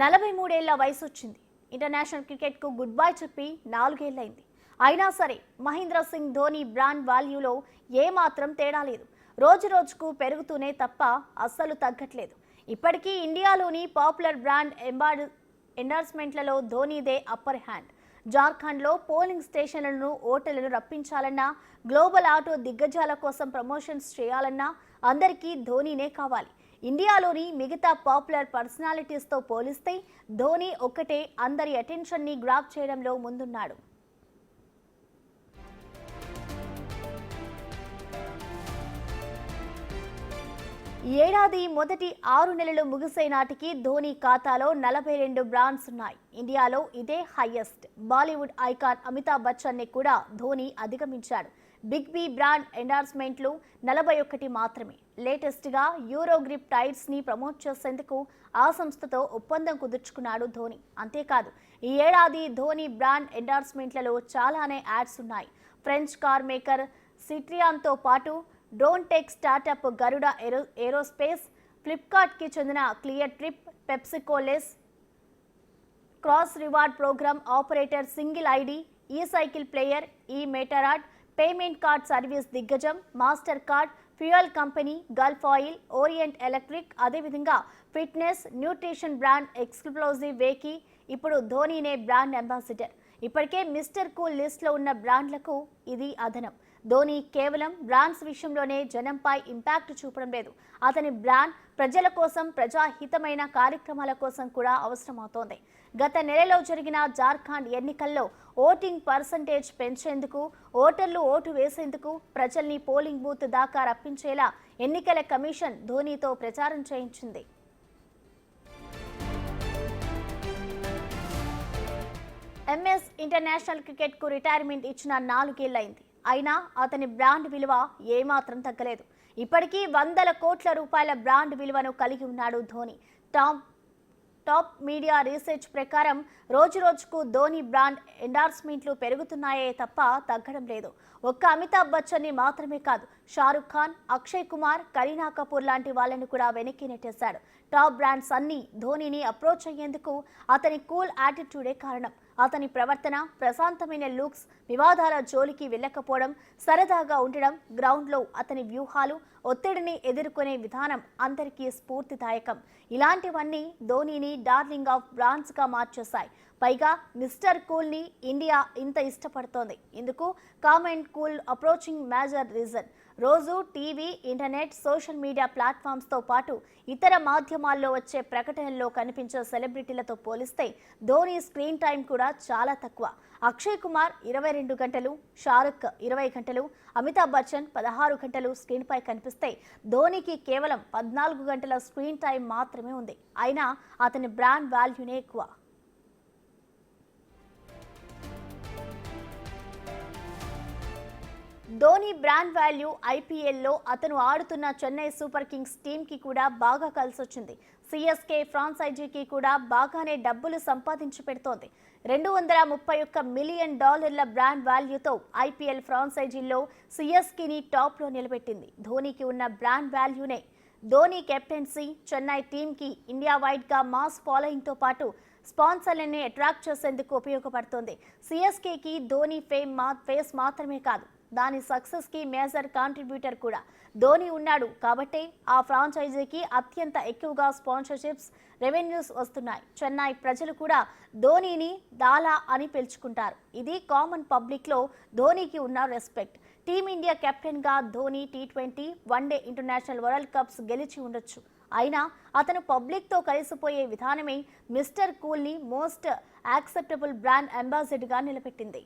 43 ఏళ్ల వయసు వచ్చింది. ఇంటర్నేషనల్ క్రికెట్ కు గుడ్ బై చెప్పి 4 ఏళ్లైంది. అయినా సరే మహేంద్ర సింగ్ ధోని బ్రాండ్ వాల్యూలో ఏమాత్రం తేడా లేదు. రోజు రోజుకు పెరుగుతూనే తప్ప అస్సలు తగ్గట్లేదు. ఇప్పటికీ ఇండియాలోని పాపులర్ బ్రాండ్ ఎండార్స్మెంట్లలో ధోనీదే అప్పర్ హ్యాండ్. జార్ఖండ్లో పోలింగ్ స్టేషన్లను ఓటర్లను రప్పించాలన్నా, గ్లోబల్ ఆటో దిగ్గజాల కోసం ప్రమోషన్స్ చేయాలన్నా అందరికీ ధోనీనే కావాలి. ఇండియాలోని మిగతా పాపులర్ పర్సనాలిటీస్తో పోలిస్తే ధోని ఒక్కటే అందరి అటెన్షన్ని గ్రాప్ చేయడంలో ముందున్నాడు. ఈ ఏడాది మొదటి 6 నెలలు ముగిసే నాటికి ధోని ఖాతాలో 42 బ్రాండ్స్ ఉన్నాయి. ఇండియాలో ఇదే హైయెస్ట్. బాలీవుడ్ ఐకాన్ అమితాబ్ బచ్చన్ ని కూడా ధోని అధిగమించాడు. బిగ్ బి బ్రాండ్ ఎండార్స్మెంట్లు 41 మాత్రమే. లేటెస్ట్ గా యూరో గ్రిప్ టైర్స్ ని ప్రమోట్ చేసేందుకు ఆ సంస్థతో ఒప్పందం కుదుర్చుకున్నాడు ధోని. అంతేకాదు ఈ ఏడాది ధోని బ్రాండ్ ఎండార్స్మెంట్లలో చాలానే యాడ్స్ ఉన్నాయి. ఫ్రెంచ్ కార్ మేకర్ సిట్రియాన్తో పాటు drone tech startup Garuda Aerospace, Flipkart కి చెందిన క్లియర్ ట్రిప్, పెప్సికోలెస్ cross reward programme operator single ID, e cycle player, EMotorad, payment card service దిగ్గజం Mastercard, fuel company Gulf Oil, Orient Electric, అదేవిధంగా ఫిట్నెస్ న్యూట్రిషన్ బ్రాండ్ ఎక్స్క్లూజివ్ వేకి ఇప్పుడు ధోనీనే బ్రాండ్ అంబాసిడర్. ఇప్పటికే మిస్టర్ కూల్ లిస్ట్లో ఉన్న బ్రాండ్లకు ఇది అదనం. ధోని కేవలం బ్రాండ్స్ విషయంలోనే జనంపై ఇంపాక్ట్ చూపడం లేదు. అతని బ్రాండ్ ప్రజల కోసం, ప్రజాహితమైన కార్యక్రమాల కోసం కూడా అవసరమవుతోంది. గత నెలలో జరిగిన జార్ఖండ్ ఎన్నికల్లో ఓటింగ్ పర్సంటేజ్ పెంచేందుకు, ఓటర్లు ఓటు వేసేందుకు ప్రజల్ని పోలింగ్ బూత్ దాకా రప్పించేలా ఎన్నికల కమిషన్ ధోనీతో ప్రచారం చేయించింది. ఎంఎస్ ఇంటర్నేషనల్ క్రికెట్ కు రిటైర్మెంట్ ఇచ్చిన 4 ఏళ్లైంది. అయినా అతని బ్రాండ్ విలువ ఏమాత్రం తగ్గలేదు. ఇప్పటికీ వందల కోట్ల రూపాయల బ్రాండ్ విలువను కలిగి ఉన్నాడు ధోని. టాప్ మీడియా రీసెర్చ్ ప్రకారం రోజు రోజుకు ధోని బ్రాండ్ ఎండార్స్మెంట్లు పెరుగుతున్నాయే తప్ప తగ్గడం లేదు. ఒక్క అమితాబ్ బచ్చన్ ని మాత్రమే కాదు, షారుఖ్ ఖాన్, అక్షయ్ కుమార్, కరీనా కపూర్ లాంటి వాళ్ళని కూడా వెనక్కి నెట్టేశాడు. టాప్ బ్రాండ్స్ అన్ని ధోనిని అప్రోచ్ అయ్యేందుకు అతని కూల్ యాటిట్యూడే కారణం. అతని ప్రవర్తన, ప్రశాంతమైన లుక్స్, వివాదాల జోలికి వెళ్ళకపోవడం, సరదాగా ఉండడం, గ్రౌండ్లో అతని వ్యూహాలు, ఒత్తిడిని ఎదుర్కొనే విధానం అందరికీ స్ఫూర్తిదాయకం. ఇలాంటివన్నీ ధోనీని డార్లింగ్ ఆఫ్ బ్రాండ్స్గా మార్చేశాయి. పైగా మిస్టర్ కూల్ని ఇండియా ఇంత ఇష్టపడుతోంది. ఇందుకు calm and cool approaching major reason. రోజు టీవీ, ఇంటర్నెట్, సోషల్ మీడియా ప్లాట్ఫామ్స్తో పాటు ఇతర మాధ్యమాల్లో వచ్చే ప్రకటనల్లో కనిపించే సెలబ్రిటీలతో పోలిస్తే ధోని స్క్రీన్ టైం కూడా చాలా తక్కువ. అక్షయ్ కుమార్ 22 గంటలు, షారుఖ్ 20 గంటలు, అమితాబ్ బచ్చన్ 16 గంటలు స్క్రీన్పై కనిపిస్తే ధోనికి కేవలం 14 గంటల స్క్రీన్ టైం మాత్రమే ఉంది. అయినా అతని బ్రాండ్ వాల్యూనే ఎక్కువ. ధోని బ్రాండ్ వాల్యూ ఐపీఎల్లో అతను ఆడుతున్న చెన్నై సూపర్ కింగ్స్ టీంకి కూడా బాగా కలిసొచ్చింది. సిఎస్కే ఫ్రాంచైజీకి కూడా బాగానే డబ్బులు సంపాదించి పెడుతోంది. $231 మిలియన్ బ్రాండ్ వాల్యూతో ఐపీఎల్ ఫ్రాంచైజీల్లో సిఎస్కేని టాప్లో నిలబెట్టింది. ధోనికి ఉన్న బ్రాండ్ వాల్యూనే. ధోని కెప్టెన్సీ చెన్నై టీంకి ఇండియా వైడ్గా మాస్ ఫాలోయింగ్తో పాటు స్పాన్సర్లని అట్రాక్ట్ చేసేందుకు ఉపయోగపడుతోంది. సిఎస్కేకి ధోని ఫేస్ మాత్రమే కాదు, దాని సక్సెస్ కి మేజర్ కాంట్రిబ్యూటర్ కూడా. ధోని ఉన్నాడు కాబట్టే ఆ ఫ్రాంచైజీకి అత్యంత ఎక్కువగా స్పాన్సర్షిప్స్, రెవెన్యూస్ వస్తున్నాయి. చెన్నై ప్రజలు కూడా ధోనిని దాలా అని పిలుచుకుంటారు. ఇది కామన్ పబ్లిక్ లో ధోనికి ఉన్న రెస్పెక్ట్. టీమిండియా కెప్టెన్ గా Dhoni T20, one day, international world cups గెలిచి ఉండొచ్చు. అయినా అతను పబ్లిక్ తో కలిసిపోయే విధానమే మిస్టర్ కూల్ ని మోస్ట్ యాక్సెప్టబుల్ బ్రాండ్ అంబాసిడర్ గా నిలబెట్టింది.